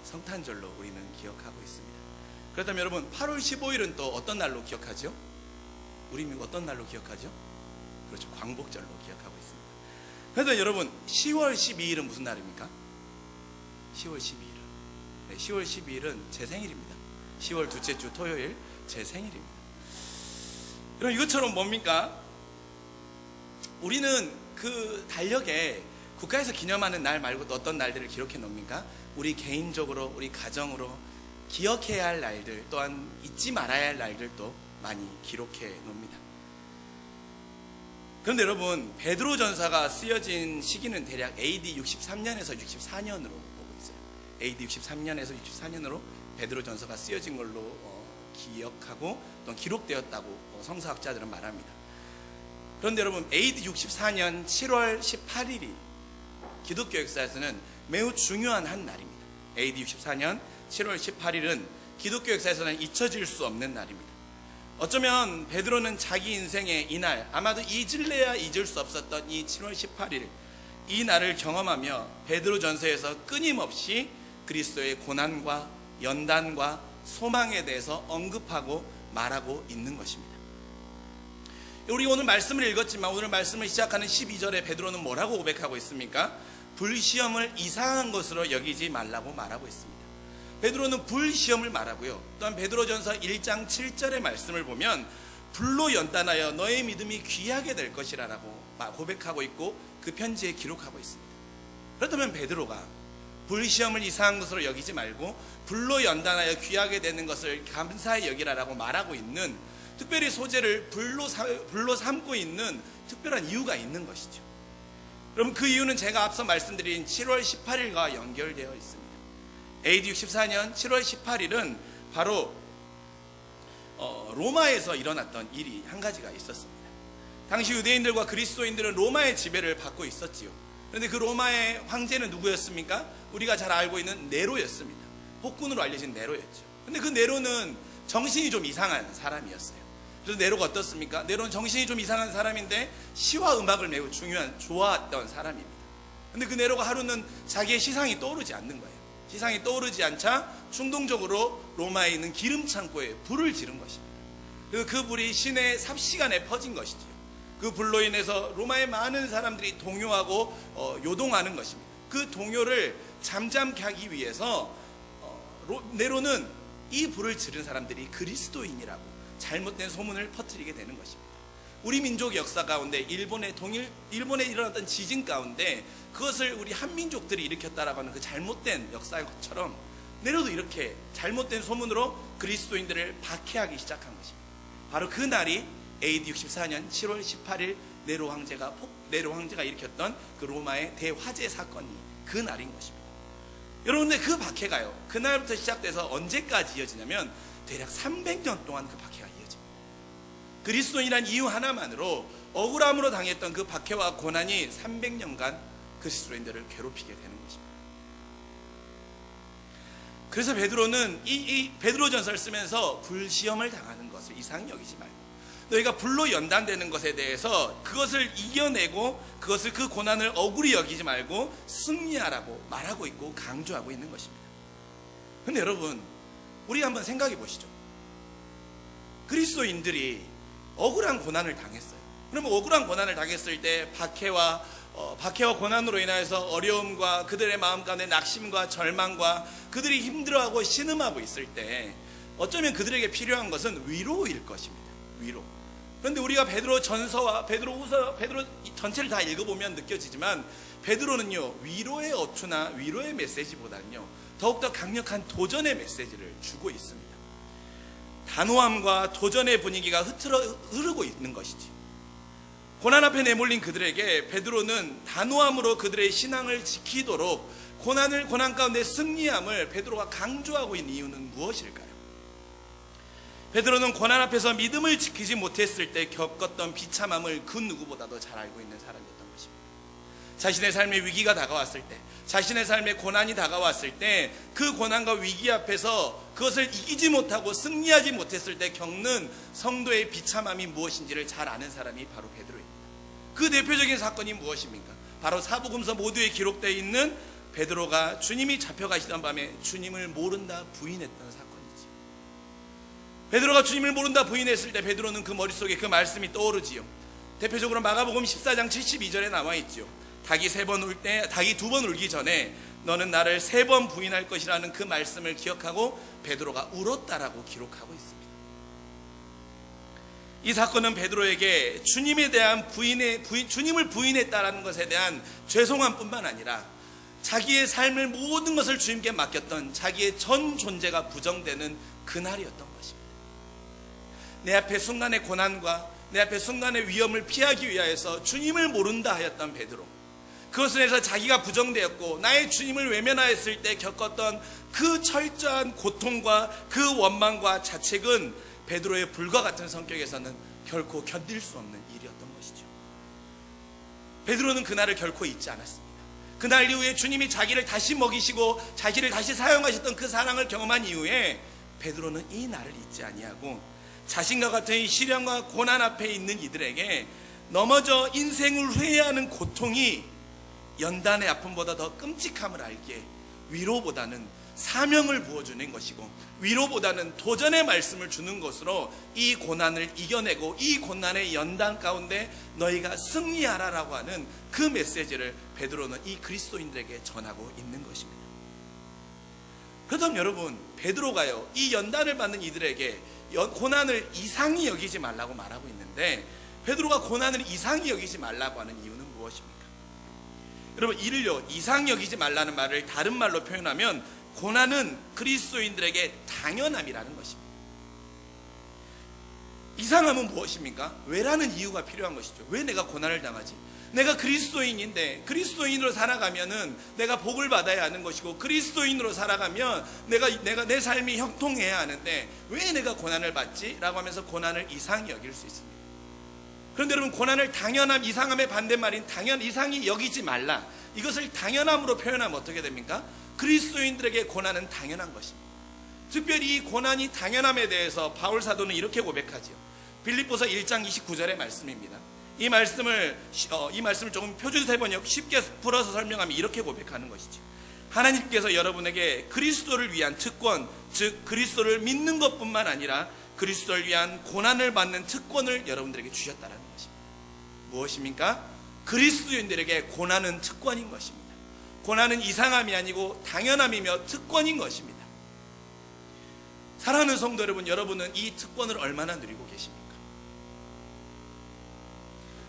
성탄절로 우리는 기억하고 있습니다. 그렇다면 여러분, 8월 15일은 또 어떤 날로 기억하죠? 우리 어떤 날로 기억하죠? 그렇죠, 광복절로 기억하고 있습니다. 그래서 여러분, 10월 12일은 무슨 날입니까? 10월 12일은, 네, 10월 12일은 제 생일입니다. 10월 둘째 주 토요일 제 생일입니다. 여러분, 이것처럼 뭡니까? 우리는 그 달력에 국가에서 기념하는 날 말고 또 어떤 날들을 기록해 놓습니까? 우리 개인적으로, 우리 가정으로 기억해야 할 날들, 또한 잊지 말아야 할 날들도 많이 기록해 놓습니다. 그런데 여러분, 베드로 전서가 쓰여진 시기는 대략 AD 63년에서 64년으로 보고 있어요. AD 63년에서 64년으로 베드로 전서가 쓰여진 걸로 기억하고 또 기록되었다고 성서학자들은 말합니다. 그런데 여러분, AD 64년 7월 18일이 기독교 역사에서는 매우 중요한 한 날입니다. AD 64년 7월 18일은 기독교 역사에서는 잊혀질 수 없는 날입니다. 어쩌면 베드로는 자기 인생의 이날, 아마도 잊을래야 잊을 수 없었던 이 7월 18일, 이 날을 경험하며 베드로 전서에서 끊임없이 그리스도의 고난과 연단과 소망에 대해서 언급하고 말하고 있는 것입니다. 우리 오늘 말씀을 읽었지만 오늘 말씀을 시작하는 12절에 베드로는 뭐라고 고백하고 있습니까? 불시험을 이상한 것으로 여기지 말라고 말하고 있습니다. 베드로는 불시험을 말하고요, 또한 베드로전서 1장 7절의 말씀을 보면 불로 연단하여 너의 믿음이 귀하게 될 것이라고 고백하고 있고 그 편지에 기록하고 있습니다. 그렇다면 베드로가 불시험을 이상한 것으로 여기지 말고 불로 연단하여 귀하게 되는 것을 감사히 여기라라고 말하고 있는, 특별히 소재를 불로 삼고 있는 특별한 이유가 있는 것이죠. 그럼 그 이유는 제가 앞서 말씀드린 7월 18일과 연결되어 있습니다. AD 64년 7월 18일은 바로 로마에서 일어났던 일이 한 가지가 있었습니다. 당시 유대인들과 그리스도인들은 로마의 지배를 받고 있었지요. 그런데 그 로마의 황제는 누구였습니까? 우리가 잘 알고 있는 네로였습니다. 폭군으로 알려진 네로였죠. 그런데 그 네로는 정신이 좀 이상한 사람이었어요. 그래서 네로가 어떻습니까? 네로는 정신이 좀 이상한 사람인데 시와 음악을 매우 좋아했던 사람입니다. 그런데 그 네로가 하루는 자기의 시상이 떠오르지 않는 거예요. 시상이 떠오르지 않자 충동적으로 로마에 있는 기름 창고에 불을 지른 것입니다. 그래서 그 불이 시내 삽시간에 퍼진 것이지요. 그 불로 인해서 로마의 많은 사람들이 동요하고 요동하는 것입니다. 그 동요를 잠잠케 하기 위해서 네로는 이 불을 지른 사람들이 그리스도인이라고 잘못된 소문을 퍼뜨리게 되는 것입니다. 우리 민족 역사 가운데 일본에 일어났던 지진 가운데 그것을 우리 한민족들이 일으켰다라고 하는 그 잘못된 역사처럼 네로도 이렇게 잘못된 소문으로 그리스도인들을 박해하기 시작한 것입니다. 바로 그 날이 AD 64년 7월 18일 네로 황제가 일으켰던 그 로마의 대화재 사건이 그 날인 것입니다. 여러분, 근데 그 박해가요, 그날부터 시작돼서 언제까지 이어지냐면 대략 300년 동안 그 박해가 이어집니다. 그리스도인이란 이유 하나만으로 억울함으로 당했던 그 박해와 고난이 300년간 그리스도인들을 괴롭히게 되는 것입니다. 그래서 베드로는 이 베드로 전서를 쓰면서 불시험을 당하는 것을 이상히 여기지 말고 너희가 불로 연단되는 것에 대해서 그것을 이겨내고 그것을, 그 고난을 억울히 여기지 말고 승리하라고 말하고 있고 강조하고 있는 것입니다. 그런데 여러분, 우리 한번 생각해 보시죠. 그리스도인들이 억울한 고난을 당했어요. 그러면 억울한 고난을 당했을 때 박해와 고난으로 인하여서 어려움과 그들의 마음 가운데 낙심과 절망과 그들이 힘들어하고 신음하고 있을 때 어쩌면 그들에게 필요한 것은 위로일 것입니다. 위로. 그런데 우리가 베드로 전서와 베드로 후서, 베드로 전체를 다 읽어보면 느껴지지만 베드로는요, 위로의 어투나 위로의 메시지보다는요 더욱더 강력한 도전의 메시지를 주고 있습니다. 단호함과 도전의 분위기가 흐르고 있는 것이지. 고난 앞에 내몰린 그들에게 베드로는 단호함으로 그들의 신앙을 지키도록 고난 가운데 승리함을 베드로가 강조하고 있는 이유는 무엇일까요? 베드로는 고난 앞에서 믿음을 지키지 못했을 때 겪었던 비참함을 그 누구보다도 잘 알고 있는 사람이었던 것입니다. 자신의 삶의 위기가 다가왔을 때, 자신의 삶의 고난이 다가왔을 때 그 고난과 위기 앞에서 그것을 이기지 못하고 승리하지 못했을 때 겪는 성도의 비참함이 무엇인지를 잘 아는 사람이 바로 베드로입니다. 그 대표적인 사건이 무엇입니까? 바로 사복음서 모두에 기록되어 있는 베드로가 주님이 잡혀가시던 밤에 주님을 모른다 부인했던 사건이죠. 베드로가 주님을 모른다 부인했을 때 베드로는 그 머릿속에 그 말씀이 떠오르지요. 대표적으로 마가복음 14장 72절에 나와 있죠. 닭이 3번 울 때, 닭이 2번 울기 전에 너는 나를 3번 부인할 것이라는 그 말씀을 기억하고 베드로가 울었다라고 기록하고 있습니다. 이 사건은 베드로에게 주님에 대한 주님을 부인했다라는 것에 대한 죄송함 뿐만 아니라 자기의 삶을 모든 것을 주님께 맡겼던 자기의 전 존재가 부정되는 그날이었던 것입니다. 내 앞에 순간의 고난과 내 앞에 순간의 위험을 피하기 위하여서 주님을 모른다 하였던 베드로, 그것을 해서 자기가 부정되었고 나의 주님을 외면하였을 때 겪었던 그 철저한 고통과 그 원망과 자책은 베드로의 불과 같은 성격에서는 결코 견딜 수 없는 일이었던 것이죠. 베드로는 그날을 결코 잊지 않았습니다. 그날 이후에 주님이 자기를 다시 먹이시고 자기를 다시 사용하셨던 그 사랑을 경험한 이후에 베드로는 이 날을 잊지 아니하고 자신과 같은 이 시련과 고난 앞에 있는 이들에게 넘어져 인생을 회해하는 고통이 연단의 아픔보다 더 끔찍함을 알기에 위로보다는 사명을 부어주는 것이고 위로보다는 도전의 말씀을 주는 것으로 이 고난을 이겨내고 이 고난의 연단 가운데 너희가 승리하라라고 하는 그 메시지를 베드로는 이 그리스도인들에게 전하고 있는 것입니다. 그렇다면 여러분, 베드로가요 이 연단을 받는 이들에게 고난을 이상히 여기지 말라고 말하고 있는데 베드로가 고난을 이상히 여기지 말라고 하는 이유는 무엇입니까? 여러분, 이를요 이상히 여기지 말라는 말을 다른 말로 표현하면 고난은 그리스도인들에게 당연함이라는 것입니다. 이상함은 무엇입니까? 왜라는 이유가 필요한 것이죠. 왜 내가 고난을 당하지? 내가 그리스도인인데 그리스도인으로 살아가면은 내가 복을 받아야 하는 것이고 그리스도인으로 살아가면 내가 내 삶이 형통해야 하는데 왜 내가 고난을 받지? 라고 하면서 고난을 이상히 여길 수 있습니다. 그런데 여러분, 고난을 당연함, 이상함의 반대말인 이상히 여기지 말라, 이것을 당연함으로 표현하면 어떻게 됩니까? 그리스도인들에게 고난은 당연한 것입니다. 특별히 이 고난이 당연함에 대해서 바울 사도는 이렇게 고백하지요. 빌립보서 1장 29절의 말씀입니다. 이 말씀을 조금 표준세 번역 쉽게 풀어서 설명하면 이렇게 고백하는 것이죠. 하나님께서 여러분에게 그리스도를 위한 특권, 즉 그리스도를 믿는 것뿐만 아니라 그리스도를 위한 고난을 받는 특권을 여러분들에게 주셨다는 것입니다. 무엇입니까? 그리스도인들에게 고난은 특권인 것입니다. 고난은 이상함이 아니고 당연함이며 특권인 것입니다. 사랑하는 성도 여러분, 여러분은 이 특권을 얼마나 누리고 계십니까?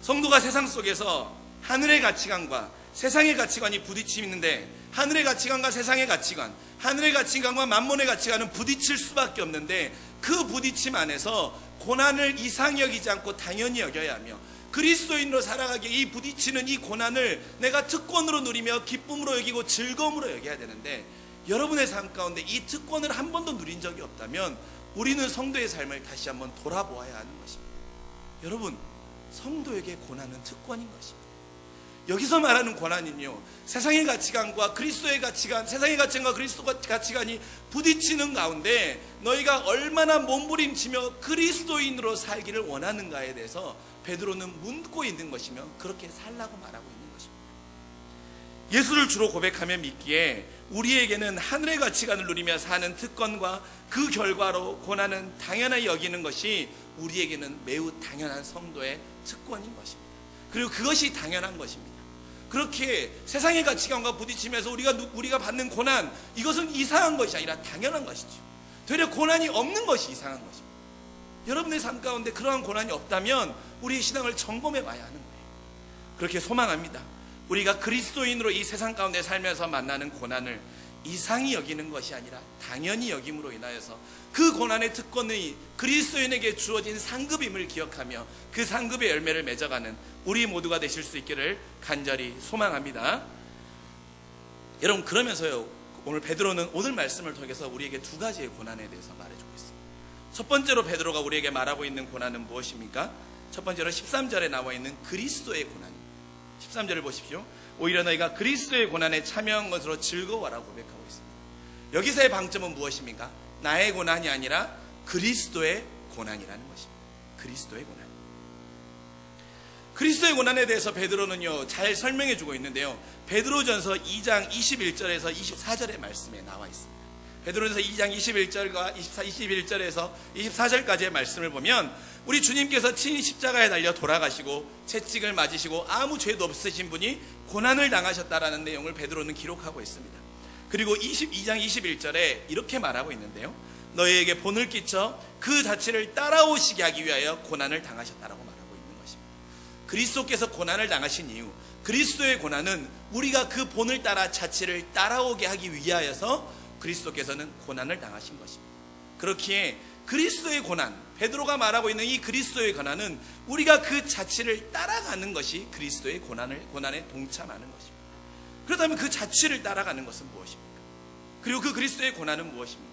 성도가 세상 속에서 하늘의 가치관과 세상의 가치관이 부딪히는데 하늘의 가치관과 세상의 가치관, 하늘의 가치관과 만몬의 가치관은 부딪힐 수밖에 없는데 그 부딪힘 안에서 고난을 이상히 여기지 않고 당연히 여겨야 하며 그리스도인으로 살아가기에 이 부딪히는 이 고난을 내가 특권으로 누리며 기쁨으로 여기고 즐거움으로 여겨야 되는데 여러분의 삶 가운데 이 특권을 한 번도 누린 적이 없다면 우리는 성도의 삶을 다시 한번 돌아보아야 하는 것입니다. 여러분, 성도에게 고난은 특권인 것입니다. 여기서 말하는 고난은요, 세상의 가치관과 그리스도의 가치관, 세상의 가치관과 그리스도의 가치관이 부딪히는 가운데 너희가 얼마나 몸부림치며 그리스도인으로 살기를 원하는가에 대해서 베드로는 묻고 있는 것이며 그렇게 살라고 말하고 있는 것입니다. 예수를 주로 고백하며 믿기에 우리에게는 하늘의 가치관을 누리며 사는 특권과 그 결과로 고난은 당연하게 여기는 것이 우리에게는 매우 당연한 성도의 특권인 것입니다. 그리고 그것이 당연한 것입니다. 그렇게 세상의 가치관과 부딪히면서 우리가 받는 고난, 이것은 이상한 것이 아니라 당연한 것이죠. 되려 고난이 없는 것이 이상한 것입니다. 여러분의 삶 가운데 그러한 고난이 없다면 우리의 신앙을 점검해 봐야 하는 거예요. 그렇게 소망합니다. 우리가 그리스도인으로 이 세상 가운데 살면서 만나는 고난을 이상히 여기는 것이 아니라 당연히 여김으로 인하여서 그 고난의 특권이 그리스도인에게 주어진 상급임을 기억하며 그 상급의 열매를 맺어가는 우리 모두가 되실 수 있기를 간절히 소망합니다. 여러분, 그러면서요, 오늘 베드로는 오늘 말씀을 통해서 우리에게 두 가지의 고난에 대해서 말해주고 있습니다. 첫 번째로 베드로가 우리에게 말하고 있는 고난은 무엇입니까? 첫 번째로 13절에 나와 있는 그리스도의 고난입니다. 13절을 보십시오. 오히려 너희가 그리스도의 고난에 참여한 것으로 즐거워하라고 고백하고 있습니다. 여기서의 방점은 무엇입니까? 나의 고난이 아니라 그리스도의 고난이라는 것입니다. 그리스도의 고난. 그리스도의 고난에 대해서 베드로는요 잘 설명해 주고 있는데요. 베드로전서 2장 21절에서 24절의 말씀에 나와 있습니다. 베드로전서 2장 21절과 21절에서 24절까지의 말씀을 보면 우리 주님께서 친히 십자가에 달려 돌아가시고 채찍을 맞으시고 아무 죄도 없으신 분이 고난을 당하셨다라는 내용을 베드로는 기록하고 있습니다. 그리고 22장 21절에 이렇게 말하고 있는데요. 너희에게 본을 끼쳐 그 자체를 따라오시게 하기 위하여 고난을 당하셨다라고 말하고 있는 것입니다. 그리스도께서 고난을 당하신 이유, 그리스도의 고난은 우리가 그 본을 따라 자체를 따라오게 하기 위하여서 그리스도께서는 고난을 당하신 것입니다. 그렇기에 그리스도의 고난, 베드로가 말하고 있는 이 그리스도의 고난은 우리가 그 자체를 따라가는 것이 그리스도의 고난에 동참하는 것입니다. 그렇다면 그 자체를 따라가는 것은 무엇입니까? 그리고 그 그리스도의 고난은 무엇입니까?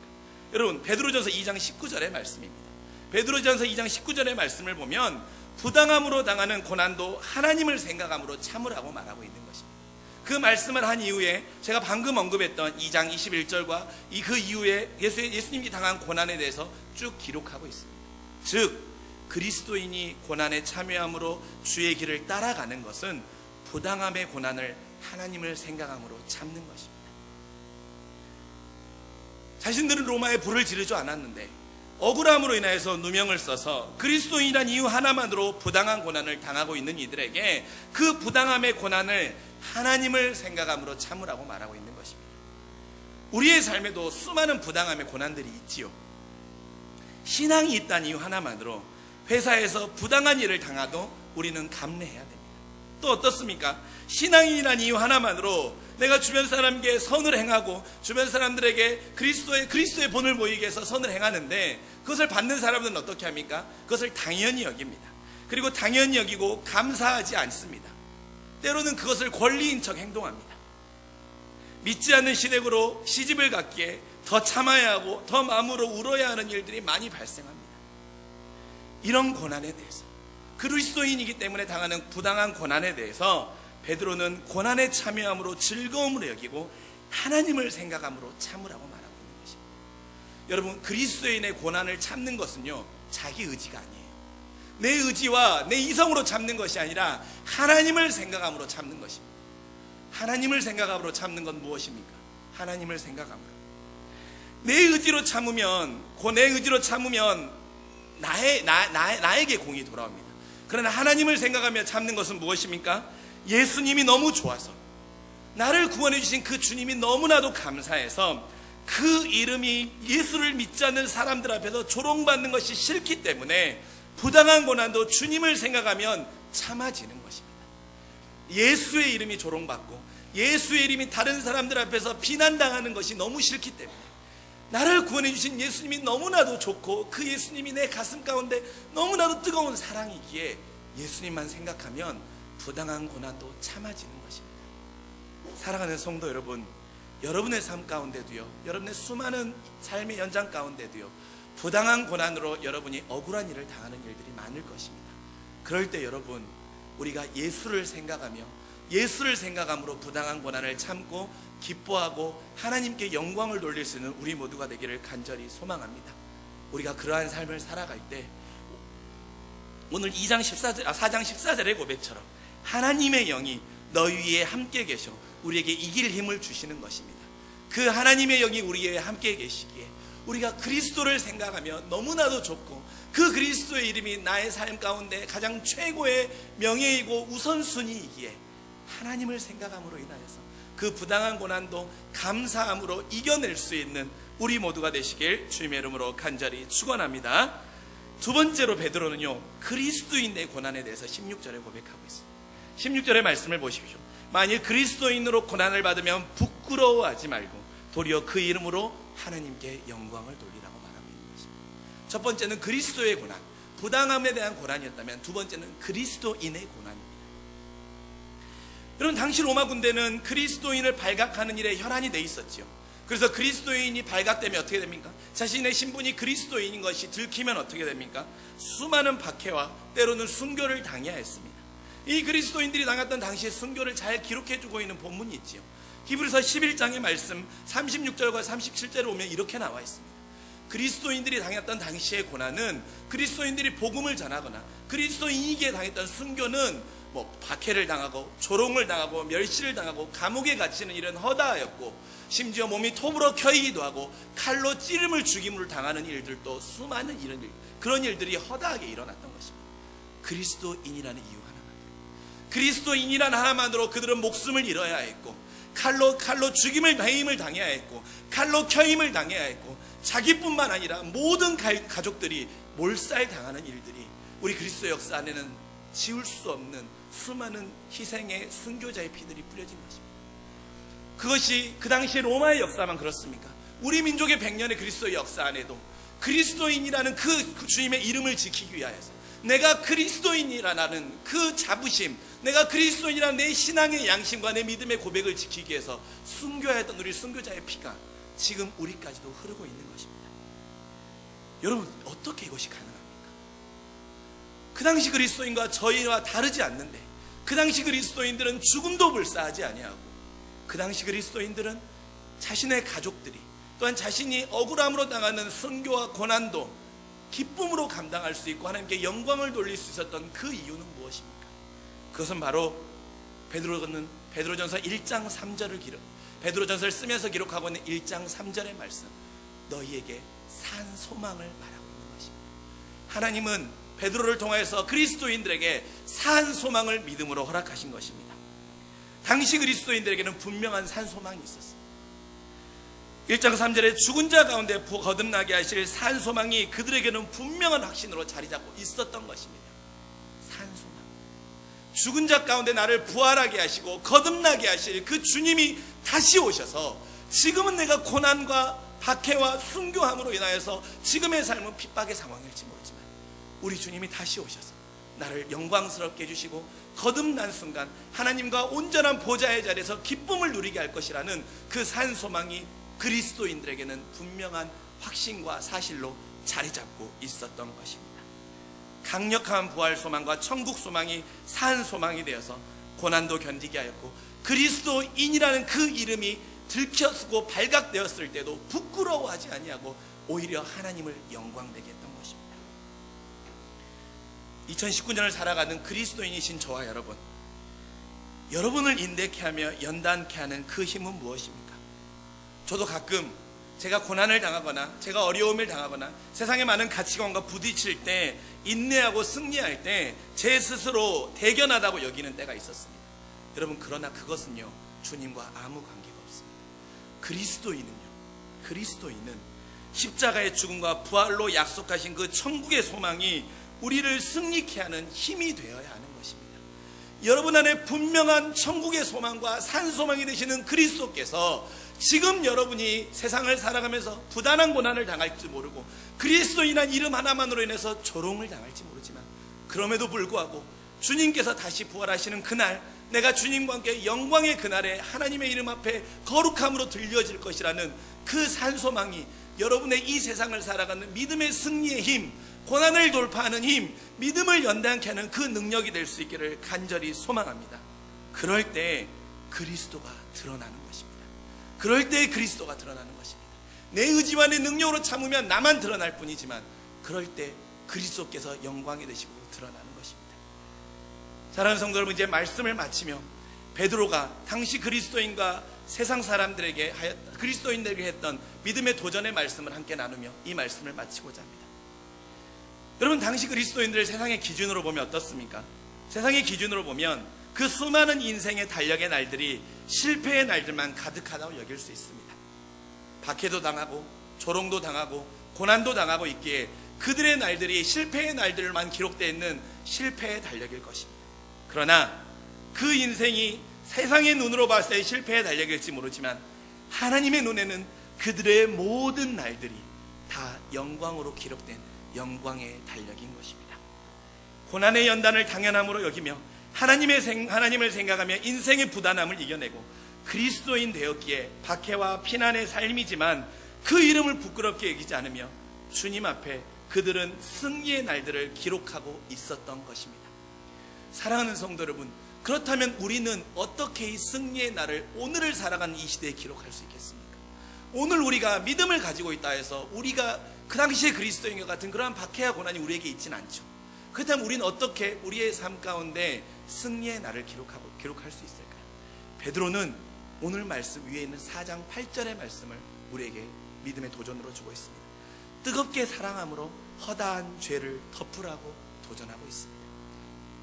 여러분, 베드로전서 2장 19절의 말씀입니다. 베드로전서 2장 19절의 말씀을 보면 부당함으로 당하는 고난도 하나님을 생각함으로 참으라고 말하고 있는 것입니다. 그 말씀을 한 이후에 제가 방금 언급했던 2장 21절과 그 이후에 예수님이 당한 고난에 대해서 쭉 기록하고 있습니다. 즉 그리스도인이 고난에 참여함으로 주의 길을 따라가는 것은 부당함의 고난을 하나님을 생각함으로 참는 것입니다. 자신들은 로마에 불을 지르지 않았는데 억울함으로 인하여서 누명을 써서 그리스도인이란 이유 하나만으로 부당한 고난을 당하고 있는 이들에게 그 부당함의 고난을 하나님을 생각함으로 참으라고 말하고 있는 것입니다. 우리의 삶에도 수많은 부당함의 고난들이 있지요. 신앙이 있다는 이유 하나만으로 회사에서 부당한 일을 당하도 우리는 감내해야 됩니다. 또 어떻습니까? 신앙이란 이유 하나만으로 내가 주변 사람에게 선을 행하고 주변 사람들에게 그리스도의 본을 보이게 해서 선을 행하는데 그것을 받는 사람들은 어떻게 합니까? 그것을 당연히 여깁니다. 그리고 당연히 여기고 감사하지 않습니다. 때로는 그것을 권리인 척 행동합니다. 믿지 않는 시댁으로 시집을 갖기에 더 참아야 하고 더 마음으로 울어야 하는 일들이 많이 발생합니다. 이런 고난에 대해서, 그리스도인이기 때문에 당하는 부당한 고난에 대해서 베드로는 고난에 참여함으로 즐거움으로 여기고 하나님을 생각함으로 참으라고 말하고 있는 것입니다. 여러분, 그리스도인의 고난을 참는 것은요 자기 의지가 아니에요. 내 의지와 내 이성으로 참는 것이 아니라 하나님을 생각함으로 참는 것입니다. 하나님을 생각함으로 참는 건 무엇입니까? 하나님을 생각함으로. 내 의지로 참으면 나에게 공이 돌아옵니다. 그러나 하나님을 생각하며 참는 것은 무엇입니까? 예수님이 너무 좋아서, 나를 구원해 주신 그 주님이 너무나도 감사해서 그 이름이 예수를 믿지 않는 사람들 앞에서 조롱받는 것이 싫기 때문에 부당한 고난도 주님을 생각하면 참아지는 것입니다. 예수의 이름이 조롱받고 예수의 이름이 다른 사람들 앞에서 비난당하는 것이 너무 싫기 때문에, 나를 구원해 주신 예수님이 너무나도 좋고 그 예수님이 내 가슴 가운데 너무나도 뜨거운 사랑이기에 예수님만 생각하면 부당한 고난도 참아지는 것입니다. 사랑하는 성도 여러분, 여러분의 삶 가운데도요, 여러분의 수많은 삶의 연장 가운데도요, 부당한 고난으로 여러분이 억울한 일을 당하는 일들이 많을 것입니다. 그럴 때 여러분, 우리가 예수를 생각함으로 부당한 고난을 참고 기뻐하고 하나님께 영광을 돌릴 수 있는 우리 모두가 되기를 간절히 소망합니다. 우리가 그러한 삶을 살아갈 때 오늘 4장 14절의 고백처럼 하나님의 영이 너희 위에 함께 계셔 우리에게 이길 힘을 주시는 것입니다. 그 하나님의 영이 우리 위에 함께 계시기에 우리가 그리스도를 생각하며 너무나도 좋고 그 그리스도의 이름이 나의 삶 가운데 가장 최고의 명예이고 우선순위이기에 하나님을 생각함으로 인하여서 그 부당한 고난도 감사함으로 이겨낼 수 있는 우리 모두가 되시길 주님의 이름으로 간절히 축원합니다. 두 번째로 베드로는요, 그리스도인의 고난에 대해서 16절에 고백하고 있습니다. 16절의 말씀을 보십시오. 만일 그리스도인으로 고난을 받으면 부끄러워하지 말고 도리어 그 이름으로 하나님께 영광을 돌리라고 말하고 있는 것입니다. 첫 번째는 그리스도의 고난, 부당함에 대한 고난이었다면 두 번째는 그리스도인의 고난입니다. 여러분, 당시 로마 군대는 그리스도인을 발각하는 일에 혈안이 돼 있었지요. 그래서 그리스도인이 발각되면 어떻게 됩니까? 자신의 신분이 그리스도인인 것이 들키면 어떻게 됩니까? 수많은 박해와 때로는 순교를 당해야 했습니다. 이 그리스도인들이 당했던 당시의 순교를 잘 기록해주고 있는 본문이 있지요. 히브리서 11장의 말씀 36절과 37절에 보면 이렇게 나와 있습니다. 그리스도인들이 당했던 당시의 고난은, 그리스도인들이 복음을 전하거나 그리스도인이기에 당했던 순교는 박해를 당하고 조롱을 당하고 멸시를 당하고 감옥에 갇히는 일은 허다하였고, 심지어 몸이 톱으로 켜이기도 하고 칼로 찌름을 죽임을 당하는 일들도 수많은 그런 일들이 허다하게 일어났던 것입니다. 그리스도인이라는 이유 하나만으로, 그리스도인이라는 하나만으로 그들은 목숨을 잃어야 했고, 칼로 죽임을 배임을 당해야 했고, 칼로 켜임을 당해야 했고, 자기뿐만 아니라 모든 가족들이 몰살당하는 일들이 우리 그리스도 역사 안에는 지울 수 없는 수많은 희생의 순교자의 피들이 뿌려진 것입니다. 그것이 그 당시 로마의 역사만 그렇습니까? 우리 민족의 100년의 그리스도의 역사 안에도 그리스도인이라는 그 주님의 이름을 지키기 위하여서, 내가 그리스도인이라는 그 자부심, 내가 그리스도인이라는 내 신앙의 양심과 내 믿음의 고백을 지키기 위해서 순교했던 우리 순교자의 피가 지금 우리까지도 흐르고 있는 것입니다. 여러분, 어떻게 이것이 가능합니까? 그 당시 그리스도인과 저희와 다르지 않는데, 그 당시 그리스도인들은 죽음도 불사하지 아니하고, 그 당시 그리스도인들은 자신의 가족들이, 또한 자신이 억울함으로 당하는 순교와 고난도 기쁨으로 감당할 수 있고 하나님께 영광을 돌릴 수 있었던 그 이유는 무엇입니까? 그것은 바로 베드로전서 1장 3절을 베드로전서를 쓰면서 기록하고 있는 1장 3절의 말씀, 너희에게 산 소망을 말하고 있는 것입니다. 하나님은 베드로를 통해서 그리스도인들에게 산 소망을 믿음으로 허락하신 것입니다. 당시 그리스도인들에게는 분명한 산 소망이 있었습니다. 1장 3절에 죽은 자 가운데 거듭나게 하실 산 소망이 그들에게는 분명한 확신으로 자리 잡고 있었던 것입니다. 산 소망, 죽은 자 가운데 나를 부활하게 하시고 거듭나게 하실 그 주님이 다시 오셔서, 지금은 내가 고난과 박해와 순교함으로 인하여서 지금의 삶은 핍박의 상황일지 모르지만 우리 주님이 다시 오셔서 나를 영광스럽게 해주시고 거듭난 순간 하나님과 온전한 보좌의 자리에서 기쁨을 누리게 할 것이라는 그 산 소망이 그리스도인들에게는 분명한 확신과 사실로 자리 잡고 있었던 것입니다. 강력한 부활 소망과 천국 소망이 산 소망이 되어서 고난도 견디게 하였고, 그리스도인이라는 그 이름이 들켜지고 발각되었을 때도 부끄러워하지 아니하고 오히려 하나님을 영광되게 했던 것입니다. 2019년을 살아가는 그리스도인이신 저와 여러분을 인내케 하며 연단케 하는 그 힘은 무엇입니까? 저도 가끔 제가 고난을 당하거나 제가 어려움을 당하거나 세상의 많은 가치관과 부딪힐 때, 인내하고 승리할 때 제 스스로 대견하다고 여기는 때가 있었습니다. 여러분, 그러나 그것은요 주님과 아무 관계가 없습니다. 그리스도인은 십자가의 죽음과 부활로 약속하신 그 천국의 소망이 우리를 승리케 하는 힘이 되어야 하는 것입니다. 여러분 안에 분명한 천국의 소망과 산 소망이 되시는 그리스도께서 지금 여러분이 세상을 살아가면서 부단한 고난을 당할지 모르고 그리스도인이란 이름 하나만으로 인해서 조롱을 당할지 모르지만, 그럼에도 불구하고 주님께서 다시 부활하시는 그날, 내가 주님과 함께 영광의 그날에 하나님의 이름 앞에 거룩함으로 들려질 것이라는 그 산소망이 여러분의 이 세상을 살아가는 믿음의 승리의 힘, 고난을 돌파하는 힘, 믿음을 연단케 하는 그 능력이 될 수 있기를 간절히 소망합니다. 그럴 때 그리스도가 드러나는 것입니다. 그럴 때 그리스도가 드러나는 것입니다. 내 의지와 내 능력으로 참으면 나만 드러날 뿐이지만, 그럴 때 그리스도께서 영광이 되시고 드러나는 것입니다. 사랑하는 성도 여러분, 이제 말씀을 마치며 베드로가 당시 그리스도인과 세상 사람들에게 그리스도인들에게 했던 믿음의 도전의 말씀을 함께 나누며 이 말씀을 마치고자 합니다. 여러분, 당시 그리스도인들을 세상의 기준으로 보면 어떻습니까? 세상의 기준으로 보면 그 수많은 인생의 달력의 날들이 실패의 날들만 가득하다고 여길 수 있습니다. 박해도 당하고 조롱도 당하고 고난도 당하고 있기에 그들의 날들이 실패의 날들만 기록되어 있는 실패의 달력일 것입니다. 그러나 그 인생이 세상의 눈으로 봤을 때 실패의 달력일지 모르지만, 하나님의 눈에는 그들의 모든 날들이 다 영광으로 기록된 영광의 달력인 것입니다. 고난의 연단을 당연함으로 여기며 하나님을 생각하며 인생의 부단함을 이겨내고 그리스도인 되었기에 박해와 피난의 삶이지만 그 이름을 부끄럽게 여기지 않으며 주님 앞에 그들은 승리의 날들을 기록하고 있었던 것입니다. 사랑하는 성도 여러분, 그렇다면 우리는 어떻게 이 승리의 날을, 오늘을 살아가는 이 시대에 기록할 수 있겠습니까? 오늘 우리가 믿음을 가지고 있다 해서 우리가 그 당시에 그리스도인과 같은 그러한 박해와 고난이 우리에게 있지는 않죠. 그렇다면 우리는 어떻게 우리의 삶 가운데 승리의 날을 기록할 수 있을까요? 베드로는 오늘 말씀 위에 있는 4장 8절의 말씀을 우리에게 믿음의 도전으로 주고 있습니다. 뜨겁게 사랑함으로 허다한 죄를 덮으라고 도전하고 있습니다.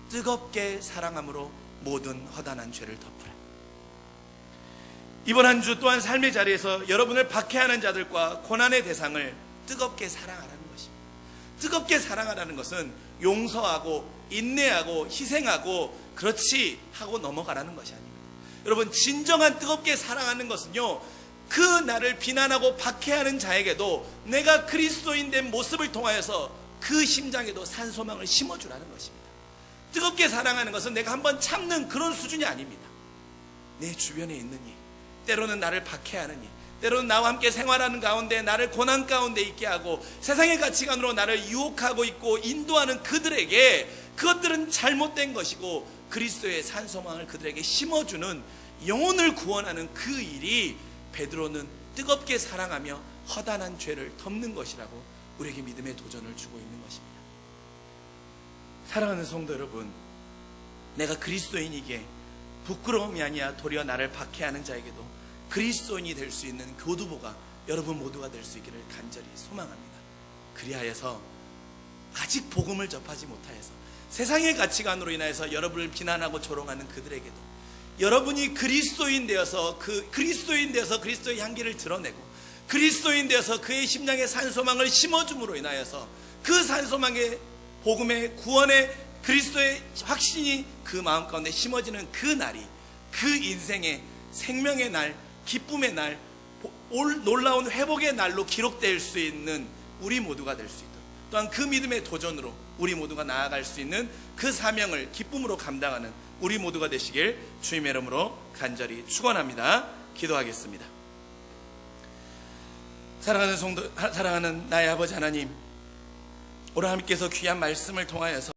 뜨겁게 사랑함으로 모든 허다한 죄를 덮으라. 이번 한 주 또한 삶의 자리에서 여러분을 박해하는 자들과 고난의 대상을 뜨겁게 사랑하라는 것입니다. 뜨겁게 사랑하라는 것은 용서하고 인내하고 희생하고 그렇지 하고 넘어가라는 것이 아닙니다. 여러분, 진정한 뜨겁게 사랑하는 것은요, 그 나를 비난하고 박해하는 자에게도 내가 그리스도인 된 모습을 통하여서 그 심장에도 산소망을 심어주라는 것입니다. 뜨겁게 사랑하는 것은 내가 한번 참는 그런 수준이 아닙니다. 내 주변에 있는 이, 때로는 나를 박해하는 이, 때로는 나와 함께 생활하는 가운데 나를 고난 가운데 있게 하고 세상의 가치관으로 나를 유혹하고 있고 인도하는 그들에게 그것들은 잘못된 것이고 그리스도의 산소망을 그들에게 심어주는 영혼을 구원하는 그 일이 베드로는 뜨겁게 사랑하며 허다한 죄를 덮는 것이라고 우리에게 믿음의 도전을 주고 있는 것입니다. 사랑하는 성도 여러분, 내가 그리스도인이기에 부끄러움이 아니야 도리어 나를 박해하는 자에게도 그리스도인이 될 수 있는 교두보가 여러분 모두가 될 수 있기를 간절히 소망합니다. 그리하여서 아직 복음을 접하지 못하여서 세상의 가치관으로 인하여서 여러분을 비난하고 조롱하는 그들에게도 여러분이 그리스도인 되어서 그리스도의 향기를 드러내고 그리스도인 되어서 그의 심장에 산소망을 심어줌으로 인하여서 그 산소망의 복음의 구원의 그리스도의 확신이 그 마음 가운데 심어지는 그 날이 그 인생의 생명의 날, 기쁨의 날, 놀라운 회복의 날로 기록될 수 있는 우리 모두가 될 수 있도록, 또한 그 믿음의 도전으로 우리 모두가 나아갈 수 있는 그 사명을 기쁨으로 감당하는 우리 모두가 되시길 주님의 이름으로 간절히 축원합니다. 기도하겠습니다. 사랑하는 성도, 사랑하는 나의 아버지 하나님, 오늘 하나님께서 귀한 말씀을 통하여서